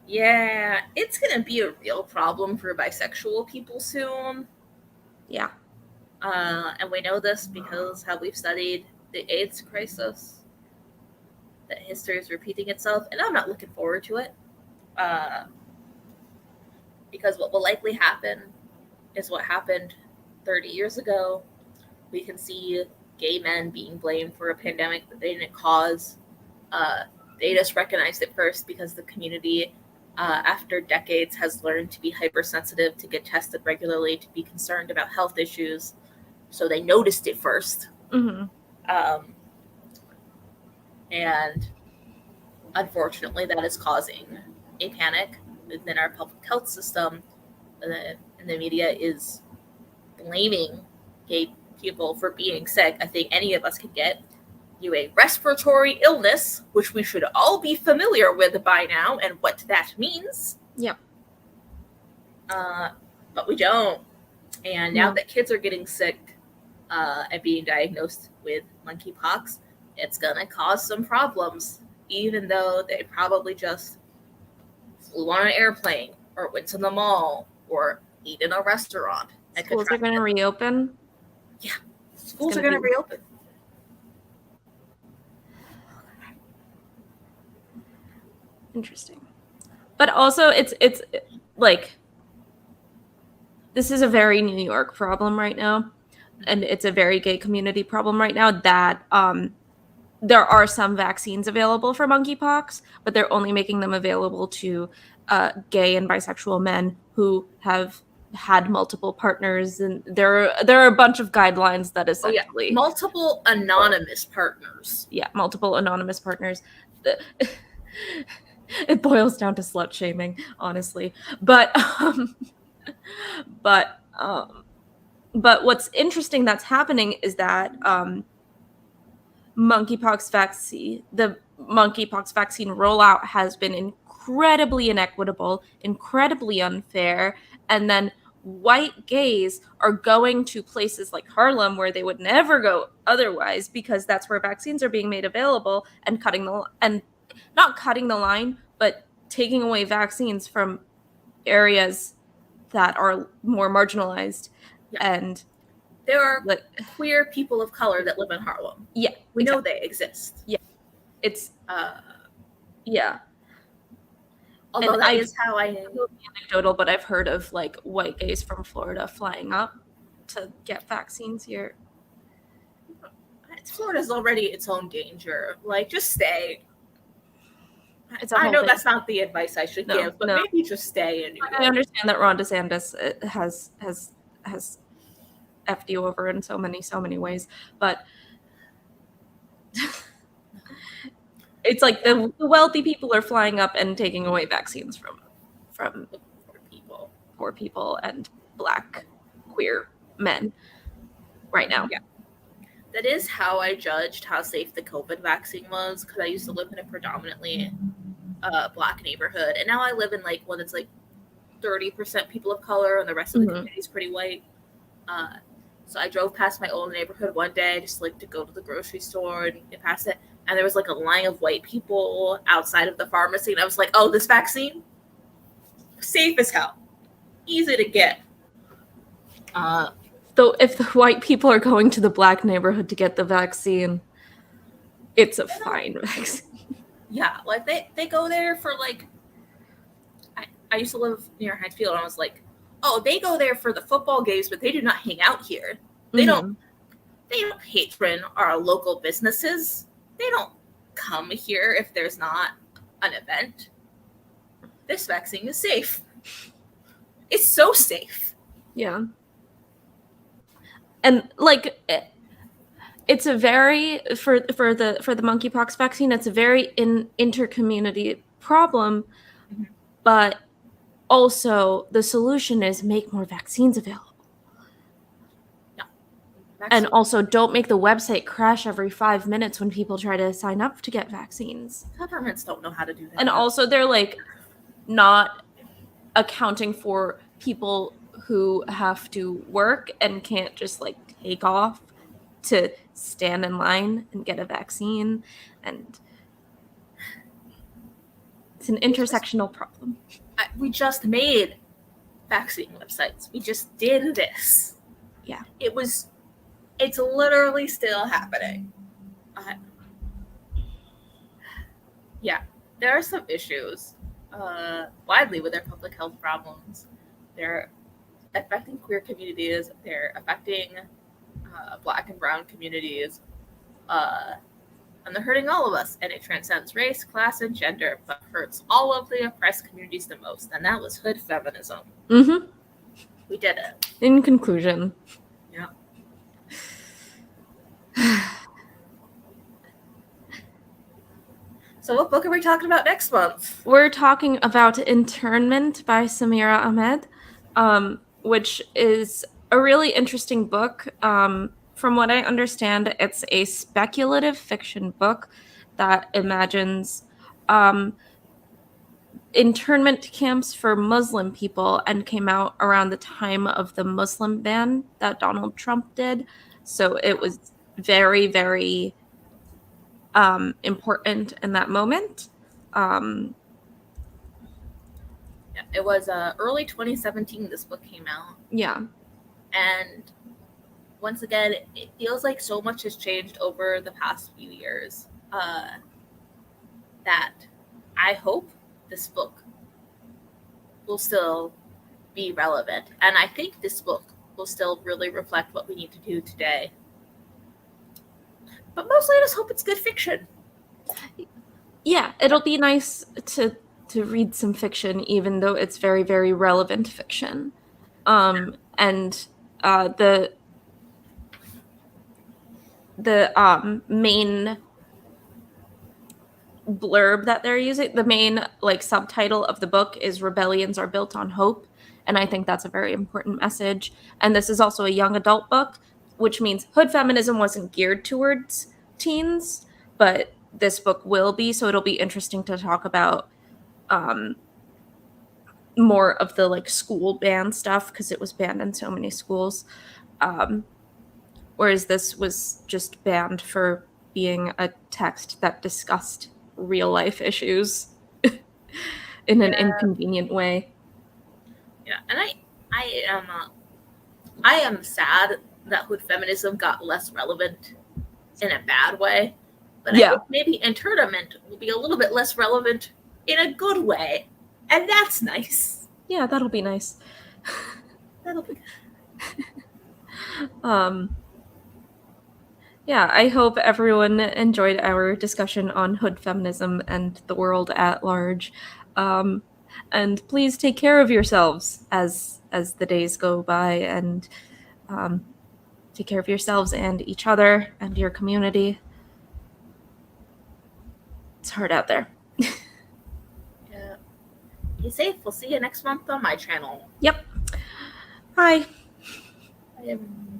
Yeah, it's going to be a real problem for bisexual people soon. Yeah. And we know this because how we've studied the AIDS crisis. That history is repeating itself, and I'm not looking forward to it. Because what will likely happen is what happened 30 years ago. We can see gay men being blamed for a pandemic that they didn't cause. They just recognized it first because the community, after decades, has learned to be hypersensitive, to get tested regularly, to be concerned about health issues. So they noticed it first. Mm-hmm. And unfortunately, that is causing a panic within our public health system. And the media is blaming gay people for being sick. I think any of us could get you a respiratory illness, which we should all be familiar with by now and what that means. Yep. But we don't. And now that kids are getting sick and being diagnosed with monkeypox, it's going to cause some problems, even though they probably just flew on an airplane or went to the mall or eat in a restaurant. Schools are going to reopen? Yeah. Schools are going to reopen. Interesting. But also it's like, this is a very New York problem right now. And it's a very gay community problem right now that there are some vaccines available for monkeypox, but they're only making them available to gay and bisexual men who have had multiple partners, and there are a bunch of guidelines that essentially multiple anonymous partners. Yeah, multiple anonymous partners. It boils down to slut shaming, honestly. But what's interesting that's happening is that the monkeypox vaccine rollout has been incredibly inequitable, incredibly unfair, and then white gays are going to places like Harlem where they would never go otherwise, because that's where vaccines are being made available, and not cutting the line, but taking away vaccines from areas that are more marginalized. Yeah. And there are queer people of color that live in Harlem. Yeah, we know they exist. Yeah, it's yeah. Although that is how I anecdotal, but I've heard of like white gays from Florida flying up to get vaccines here. Florida's already its own danger. Like, just stay. I know that's not the advice I should give, but maybe just stay in New York. I understand that Ron DeSantis has effed you over in so many ways, but it's like the wealthy people are flying up and taking away vaccines from poor people and Black queer men right now. Yeah. That is how I judged how safe the COVID vaccine was, because I used to live in a predominantly Black neighborhood, and now I live in like one that's like 30% people of color, and the rest of the community is pretty white. So I drove past my old neighborhood one day, just like to go to the grocery store and get past it, and there was like a line of white people outside of the pharmacy, and I was like, "Oh, this vaccine, safe as hell, easy to get." Though if the white people are going to the Black neighborhood to get the vaccine, it's a fine vaccine. Yeah, like they go there for like. I used to live near Heinz Field, and I was like, "Oh, they go there for the football games, but they do not hang out here. They don't patron our local businesses. They don't come here if there's not an event. This vaccine is safe. It's so safe." Yeah. And like it's a very for the monkeypox vaccine, it's a very inter-community problem, but also the solution is make more vaccines available. Yeah. And also don't make the website crash every 5 minutes when people try to sign up to get vaccines. Governments don't know how to do that. And also they're like not accounting for people who have to work and can't just like take off to stand in line and get a vaccine, and it's an intersectional problem. We just made vaccine websites. We just did this. Yeah. It's literally still happening. Yeah, there are some issues widely with their public health problems. They're affecting queer communities. They're affecting Black and brown communities. And they're hurting all of us. And it transcends race, class, and gender, but hurts all of the oppressed communities the most. And that was hood feminism. Mm-hmm. We did it. In conclusion. Yeah. So what book are we talking about next month? We're talking about Internment by Samira Ahmed, which is a really interesting book. From what I understand, it's a speculative fiction book that imagines internment camps for Muslim people and came out around the time of the Muslim ban that Donald Trump did. So it was very, very important in that moment. Yeah, it was early 2017 this book came out. Yeah. And once again, it feels like so much has changed over the past few years that I hope this book will still be relevant. And I think this book will still really reflect what we need to do today. But mostly I just hope it's good fiction. Yeah, it'll be nice to read some fiction, even though it's very, very relevant fiction. And the main blurb that they're using, the main like subtitle of the book is "Rebellions Are Built on Hope," and I think that's a very important message. And this is also a young adult book, which means hood feminism wasn't geared towards teens, but this book will be, so it'll be interesting to talk about more of the like school ban stuff, because it was banned in so many schools, whereas this was just banned for being a text that discussed real life issues in an inconvenient way. Yeah, and I am sad that hood feminism got less relevant in a bad way, but I think maybe internment will be a little bit less relevant in a good way, and that's nice. Yeah, that'll be nice. That'll be Yeah, I hope everyone enjoyed our discussion on hood feminism and the world at large. And please take care of yourselves as the days go by, and take care of yourselves and each other and your community. It's hard out there. Yeah. Be safe. We'll see you next month on my channel. Yep. Bye. Bye, everyone.